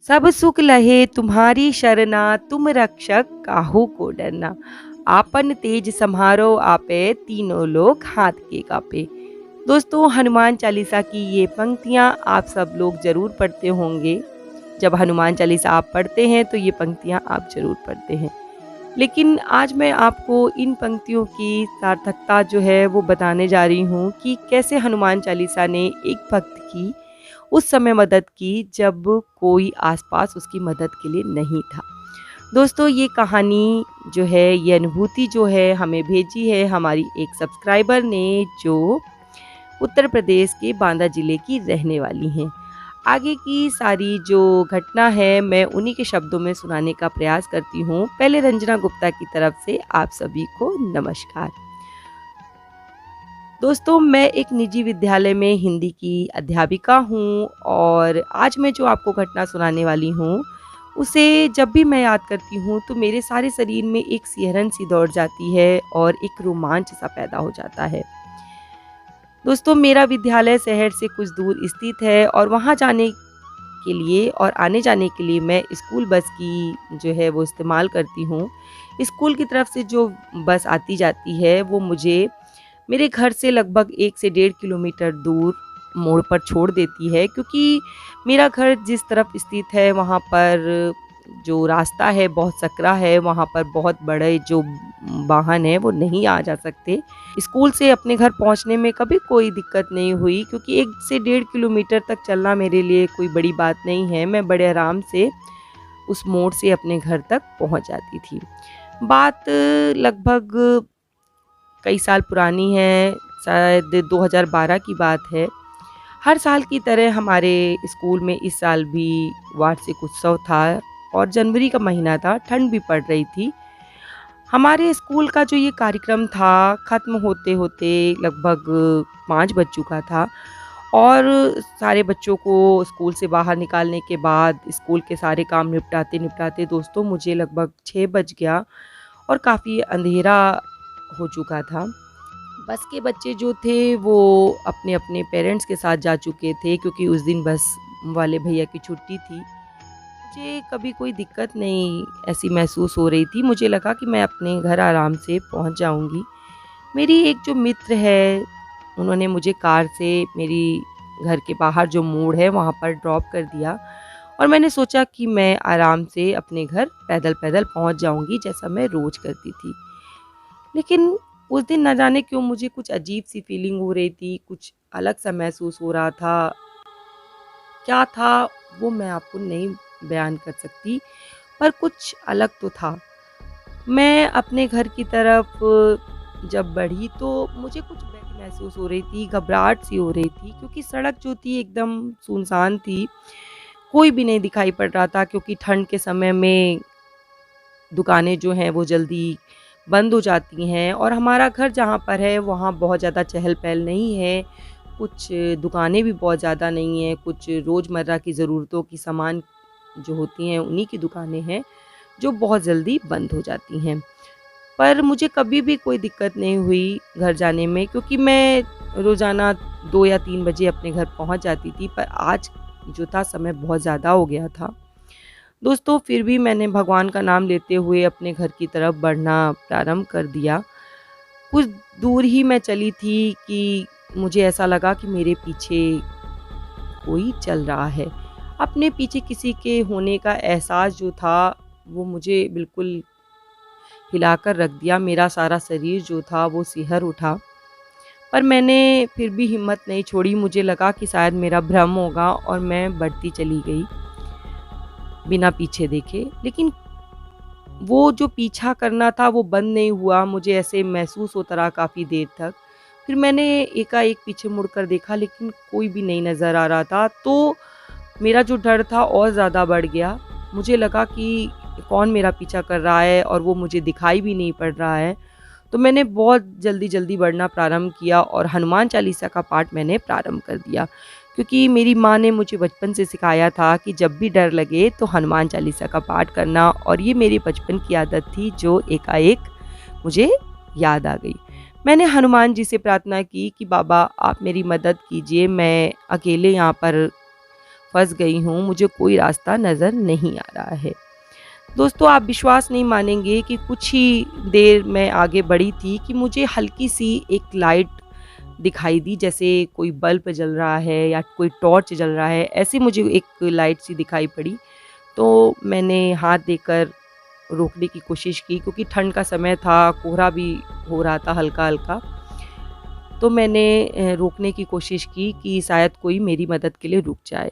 सब सुख लहे तुम्हारी शरणा, तुम रक्षक काहू को डरना। आपन तेज सम्हारो आपे, तीनों लोग हाथ के कापे। दोस्तों, हनुमान चालीसा की ये पंक्तियाँ आप सब लोग ज़रूर पढ़ते होंगे। जब हनुमान चालीसा आप पढ़ते हैं तो ये पंक्तियाँ आप ज़रूर पढ़ते हैं। लेकिन आज मैं आपको इन पंक्तियों की सार्थकता जो है वो बताने जा रही हूँ कि कैसे हनुमान चालीसा ने एक भक्त की उस समय मदद की जब कोई आसपास उसकी मदद के लिए नहीं था। दोस्तों, ये कहानी जो है, ये अनुभूति जो है हमें भेजी है हमारी एक सब्सक्राइबर ने, जो उत्तर प्रदेश के बांदा ज़िले की रहने वाली हैं। आगे की सारी जो घटना है मैं उन्हीं के शब्दों में सुनाने का प्रयास करती हूँ। पहले रंजना गुप्ता की तरफ से आप सभी को नमस्कार। दोस्तों, मैं एक निजी विद्यालय में हिंदी की अध्यापिका हूँ और आज मैं जो आपको घटना सुनाने वाली हूँ, उसे जब भी मैं याद करती हूँ तो मेरे सारे शरीर में एक सिहरन सी दौड़ जाती है और एक रोमांच सा पैदा हो जाता है। दोस्तों, मेरा विद्यालय शहर से कुछ दूर स्थित है और वहाँ जाने के लिए और आने जाने के लिए मैं स्कूल बस की जो है वो इस्तेमाल करती हूँ। स्कूल की तरफ से जो बस आती जाती है वो मुझे मेरे घर से लगभग 1 से 1.5 किलोमीटर दूर मोड़ पर छोड़ देती है, क्योंकि मेरा घर जिस तरफ स्थित है वहाँ पर जो रास्ता है बहुत सकरा है, वहाँ पर बहुत बड़े जो वाहन हैं वो नहीं आ जा सकते। स्कूल से अपने घर पहुँचने में कभी कोई दिक्कत नहीं हुई, क्योंकि 1 से 1.5 किलोमीटर तक चलना मेरे लिए कोई बड़ी बात नहीं है। मैं बड़े आराम से उस मोड़ से अपने घर तक पहुँच जाती थी। बात लगभग कई साल पुरानी है, शायद 2012 की बात है। हर साल की तरह हमारे स्कूल में इस साल भी वार्षिक उत्सव था और जनवरी का महीना था, ठंड भी पड़ रही थी। हमारे स्कूल का जो ये कार्यक्रम था ख़त्म होते-होते लगभग 5 बज चुका था और सारे बच्चों को स्कूल से बाहर निकालने के बाद स्कूल के सारे काम निपटाते-निपटाते दोस्तों मुझे लगभग 6 बज गया और काफ़ी अंधेरा हो चुका था। बस के बच्चे जो थे वो अपने-अपने पेरेंट्स के साथ जा चुके थे, क्योंकि उस दिन बस वाले भैया की छुट्टी थी। मुझे कभी कोई दिक्कत नहीं ऐसी महसूस हो रही थी। मुझे लगा कि मैं अपने घर आराम से पहुंच जाऊंगी। मेरी एक जो मित्र है, उन्होंने मुझे कार से मेरी घर के बाहर जो मोड़ है वहाँ पर ड्रॉप कर दिया और मैंने सोचा कि मैं आराम से अपने घर पैदल-पैदल पहुँच जाऊँगी, जैसा मैं रोज़ करती थी। लेकिन उस दिन न जाने क्यों मुझे कुछ अजीब-सी फ़ीलिंग हो रही थी, कुछ अलग-सा महसूस हो रहा था। क्या था वो मैं आपको नहीं बयान कर सकती, पर कुछ अलग तो था। मैं अपने घर की तरफ जब बढ़ी तो मुझे कुछ डर महसूस हो रही थी, घबराहट सी हो रही थी, क्योंकि सड़क जो थी एकदम सुनसान थी, कोई भी नहीं दिखाई पड़ रहा था, क्योंकि ठंड के समय में दुकानें जो हैं वो जल्दी बंद हो जाती हैं और हमारा घर जहाँ पर है वहाँ बहुत ज़्यादा चहल-पहल नहीं है। कुछ दुकानें भी बहुत ज़्यादा नहीं हैं, कुछ रोज़मर्रा की ज़रूरतों की सामान जो होती हैं उन्हीं की दुकानें हैं, जो बहुत जल्दी बंद हो जाती हैं। पर मुझे कभी भी कोई दिक्कत नहीं हुई घर जाने में, क्योंकि मैं रोज़ाना 2 या 3 बजे अपने घर पहुँच जाती थी, पर आज जो था समय बहुत ज़्यादा हो गया था। दोस्तों, फिर भी मैंने भगवान का नाम लेते हुए अपने घर की तरफ बढ़ना प्रारंभ कर दिया। कुछ दूर ही मैं चली थी कि मुझे ऐसा लगा कि मेरे पीछे कोई चल रहा है। अपने पीछे किसी के होने का एहसास जो था वो मुझे बिल्कुल हिलाकर रख दिया। मेरा सारा शरीर जो था वो सिहर उठा। पर मैंने फिर भी हिम्मत नहीं छोड़ी। मुझे लगा कि शायद मेरा भ्रम होगा और मैं बढ़ती चली गई बिना पीछे देखे। लेकिन वो जो पीछा करना था वो बंद नहीं हुआ। मुझे ऐसे महसूस होता रहा काफ़ी देर तक। फिर मैंने एकाएक पीछे मुड़कर देखा, लेकिन कोई भी नहीं नज़र आ रहा था। तो मेरा जो डर था और ज़्यादा बढ़ गया। मुझे लगा कि कौन मेरा पीछा कर रहा है और वो मुझे दिखाई भी नहीं पड़ रहा है। तो मैंने बहुत जल्दी-जल्दी बढ़ना प्रारंभ किया और हनुमान चालीसा का पाठ मैंने प्रारंभ कर दिया। क्योंकि मेरी माँ ने मुझे बचपन से सिखाया था कि जब भी डर लगे तो हनुमान चालीसा का पाठ करना, और ये मेरी बचपन की आदत थी जो एकाएक मुझे याद आ गई। मैंने हनुमान जी से प्रार्थना की कि बाबा आप मेरी मदद कीजिए, मैं अकेले यहाँ पर फंस गई हूँ, मुझे कोई रास्ता नज़र नहीं आ रहा है। दोस्तों, आप विश्वास नहीं मानेंगे कि कुछ ही देर मैं आगे बढ़ी थी कि मुझे हल्की सी एक लाइट दिखाई दी, जैसे कोई बल्ब जल रहा है या कोई टॉर्च जल रहा है, ऐसी मुझे एक लाइट सी दिखाई पड़ी। तो मैंने हाथ देकर रोकने की कोशिश की, क्योंकि ठंड का समय था, कोहरा भी हो रहा था हल्का-हल्का। तो मैंने रोकने की कोशिश की कि शायद कोई मेरी मदद के लिए रुक जाए।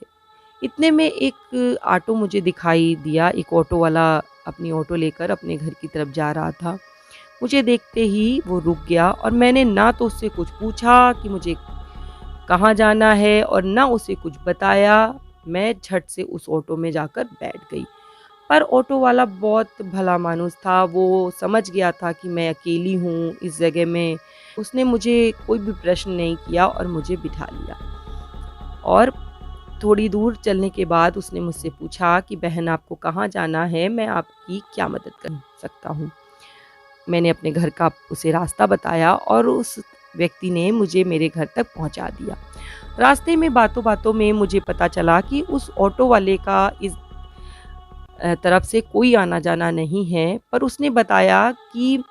इतने में एक ऑटो मुझे दिखाई दिया, एक ऑटो वाला अपनी ऑटो लेकर अपने घर की तरफ जा रहा था। मुझे देखते ही वो रुक गया और मैंने ना तो उससे कुछ पूछा कि मुझे कहाँ जाना है और ना उसे कुछ बताया। मैं झट से उस ऑटो में जाकर बैठ गई। पर ऑटो वाला बहुत भला मानुस था, वो समझ गया था कि मैं अकेली हूँ इस जगह में। उसने मुझे कोई भी प्रश्न नहीं किया और मुझे बिठा लिया। और थोड़ी दूर चलने के बाद उसने मुझसे पूछा कि बहन, आपको कहाँ जाना है? मैं आपकी क्या मदद कर सकता हूँ? मैंने अपने घर का उसे रास्ता बताया और उस व्यक्ति ने मुझे मेरे घर तक पहुँचा दिया। रास्ते में बातों-बातों में मुझे पता चला कि उस ऑटो वाले का इस तरफ से कोई आना-जाना नहीं है, पर उसने बताया कि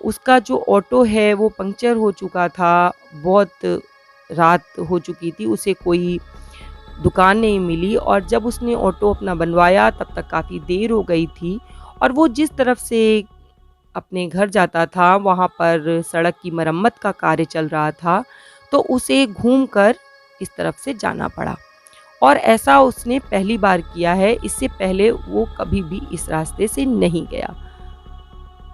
उसका जो ऑटो है वो पंक्चर हो चुका था, बहुत रात हो चुकी थी, उसे कोई दुकान नहीं मिली और जब उसने ऑटो अपना बनवाया तब तक काफ़ी देर हो गई थी और वो जिस तरफ से अपने घर जाता था वहाँ पर सड़क की मरम्मत का कार्य चल रहा था, तो उसे घूमकर इस तरफ से जाना पड़ा और ऐसा उसने पहली बार किया है, इससे पहले वो कभी भी इस रास्ते से नहीं गया।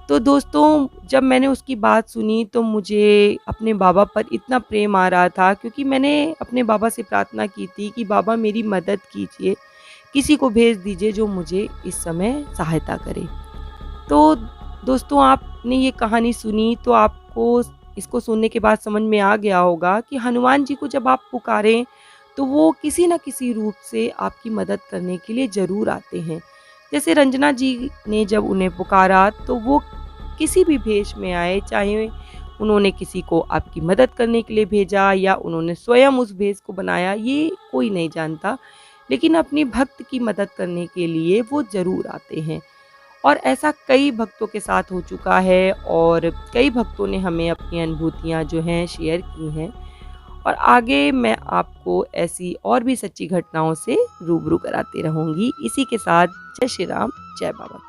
तो दोस्तों, जब मैंने उसकी बात सुनी तो मुझे अपने बाबा पर इतना प्रेम आ रहा था, क्योंकि मैंने अपने बाबा से प्रार्थना की थी कि बाबा मेरी मदद कीजिए, किसी को भेज दीजिए जो मुझे इस समय सहायता करे। तो दोस्तों, आपने ये कहानी सुनी तो आपको इसको सुनने के बाद समझ में आ गया होगा कि हनुमान जी को जब आप पुकारें तो वो किसी न किसी रूप से आपकी मदद करने के लिए ज़रूर आते हैं। जैसे रंजना जी ने जब उन्हें पुकारा तो वो किसी भी भेष में आए, चाहे उन्होंने किसी को आपकी मदद करने के लिए भेजा या उन्होंने स्वयं उस भेष को बनाया, ये कोई नहीं जानता। लेकिन अपनी भक्त की मदद करने के लिए वो ज़रूर आते हैं। और ऐसा कई भक्तों के साथ हो चुका है और कई भक्तों ने हमें अपनी अनुभूतियाँ जो हैं शेयर की हैं और आगे मैं आपको ऐसी और भी सच्ची घटनाओं से रूबरू कराती रहूँगी। इसी के साथ जय श्री राम, जय बाबा की।